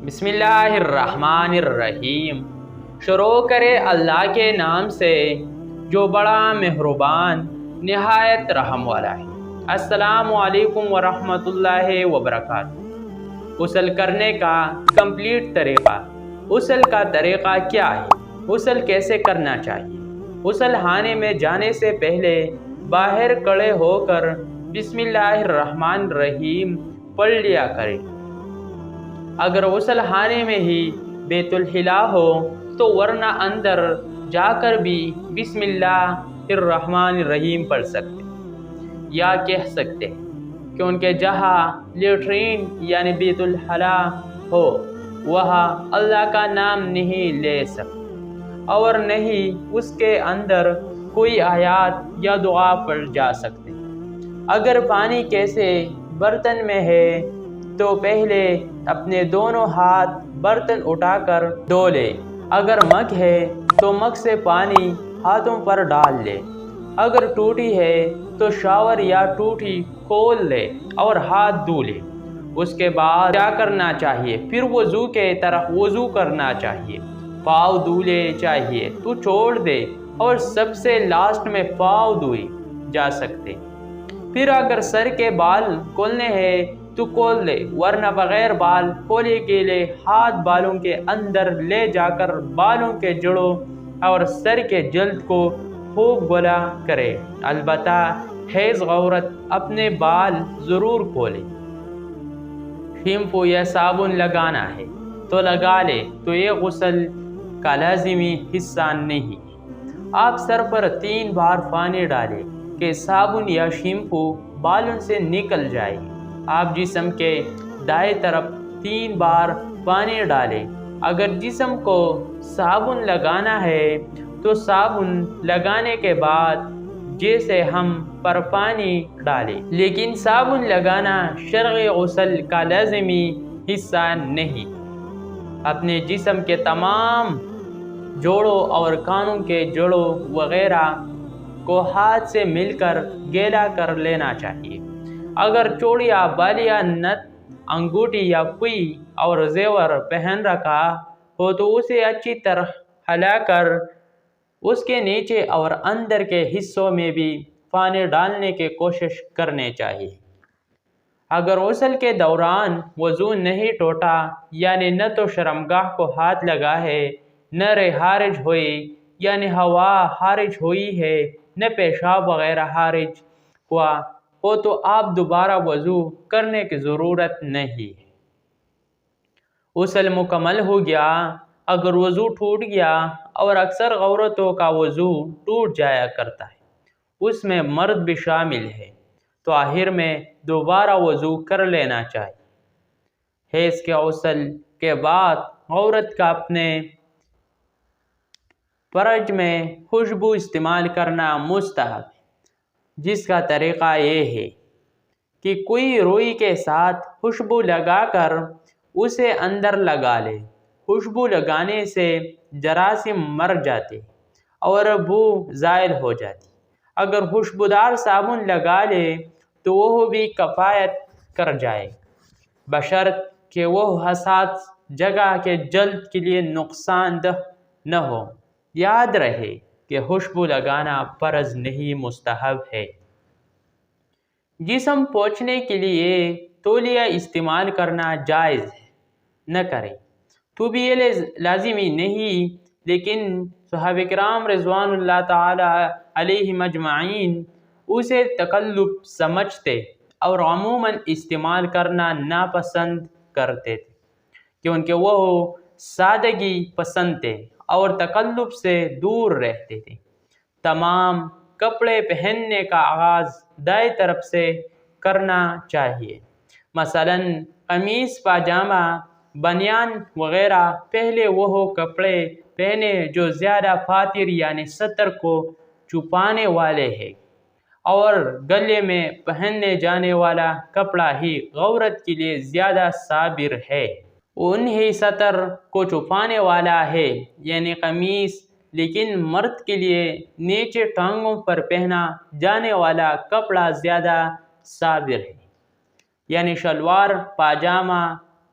بسم اللہ الرحمن الرحیم۔ شروع کرے اللہ کے نام سے جو بڑا مہربان نہایت رحم والا ہے۔ السلام علیکم ورحمۃ اللہ وبرکاتہ۔ غسل کرنے کا کمپلیٹ طریقہ۔ غسل کا طریقہ کیا ہے؟ غسل کیسے کرنا چاہیے؟ غسل خانے میں جانے سے پہلے باہر کھڑے ہو کر بسم اللہ الرحمن الرحیم پڑھ لیا کریں۔ اگر غسل خانے میں ہی بیت الخلا ہو تو ورنہ اندر جا کر بھی بسم اللہ الرحمن الرحیم پڑھ سکتے یا کہہ سکتے ہیں، کیونکہ جہاں لیٹرین یعنی بیت الخلا ہو وہاں اللہ کا نام نہیں لے سکتے اور نہیں اس کے اندر کوئی آیات یا دعا پڑھ جا سکتے۔ اگر پانی کیسے برتن میں ہے تو پہلے اپنے دونوں ہاتھ برتن اٹھا کر دھو لے۔ اگر مگ ہے تو مگ سے پانی ہاتھوں پر ڈال لے۔ اگر ٹوٹی ہے تو شاور یا ٹوٹی کھول لے اور ہاتھ دھو لے۔ اس کے بعد کیا کرنا چاہیے؟ پھر وضو کے طرح وضو کرنا چاہیے، پاؤں دھولے چاہیے تو چھوڑ دے اور سب سے لاسٹ میں پاؤں دھوئے جا سکتے۔ پھر اگر سر کے بال کھولنے ہیں تو کھول لے، ورنہ بغیر بال کھولے کے لیے ہاتھ بالوں کے اندر لے جا کر بالوں کے جڑوں اور سر کے جلد کو خوب گولا کرے۔ البتہ حیض عورت اپنے بال ضرور کھولے۔ شیمپو یا صابن لگانا ہے تو لگا لے، تو یہ غسل کا لازمی حصہ نہیں۔ آپ سر پر 3 بار پانی ڈالیں کہ صابن یا شیمپو بالوں سے نکل جائے۔ آپ جسم کے دائیں طرف 3 بار پانی ڈالیں۔ اگر جسم کو صابن لگانا ہے تو صابن لگانے کے بعد جیسے ہم پر پانی ڈالیں، لیکن صابن لگانا شرعی غسل کا لازمی حصہ نہیں۔ اپنے جسم کے تمام جوڑوں اور کانوں کے جڑوں وغیرہ کو ہاتھ سے مل کر گیلا کر لینا چاہیے۔ اگر چوڑیاں، بالیاں، نت، انگوٹھی یا کوئی اور زیور پہن رکھا ہو تو اسے اچھی طرح ہلا کر اس کے نیچے اور اندر کے حصوں میں بھی پانی ڈالنے کی کوشش کرنی چاہیے۔ اگر غسل کے دوران وضو نہیں ٹوٹا یعنی نہ تو شرمگاہ کو ہاتھ لگا ہے، نہ رے خارج ہوئی یعنی ہوا خارج ہوئی ہے، نہ پیشاب وغیرہ خارج ہوا ہو تو آپ دوبارہ وضو کرنے کی ضرورت نہیں ہے۔ غسل مکمل ہو گیا۔ اگر وضو ٹوٹ گیا، اور اکثر عورتوں کا وضو ٹوٹ جایا کرتا ہے، اس میں مرد بھی شامل ہے، تو آخر میں دوبارہ وضو کر لینا چاہیے۔ حیض کے غسل کے بعد عورت کا اپنے فرج میں خوشبو استعمال کرنا مستحب ہے، جس کا طریقہ یہ ہے کہ کوئی روئی کے ساتھ خوشبو لگا کر اسے اندر لگا لے۔ خوشبو لگانے سے جراثیم مر جاتے اور بو زائل ہو جاتی۔ اگر خوشبودار صابن لگا لے تو وہ بھی کفایت کر جائے، بشرط کہ وہ حساس جگہ کے جلد کے لیے نقصان دہ نہ ہو۔ یاد رہے کہ خوشبو لگانا فرض نہیں، مستحب ہے۔ جسم پوچھنے کے لیے تولیہ استعمال کرنا جائز ہے، نہ کریں تو بھی یہ لازمی نہیں، لیکن صحابہ کرام رضوان اللہ تعالی علیہم اجمعین اسے تکلف سمجھتے اور عموماً استعمال کرنا ناپسند کرتے تھے، کیونکہ وہ سادگی پسند تھے اور تکلف سے دور رہتے تھے۔ تمام کپڑے پہننے کا آغاز دائیں طرف سے کرنا چاہیے، مثلاً قمیص، پاجامہ، بنیان وغیرہ۔ پہلے وہ کپڑے پہنے جو زیادہ فاتر یعنی سطر کو چھپانے والے ہیں، اور گلے میں پہنے جانے والا کپڑا ہی عورت کے لیے زیادہ صابر ہے۔ انہی سطر کو چھپانے والا ہے یعنی قمیص، لیکن مرد کے لیے نیچے ٹانگوں پر پہنا جانے والا کپڑا زیادہ صابر ہے، یعنی شلوار، پاجامہ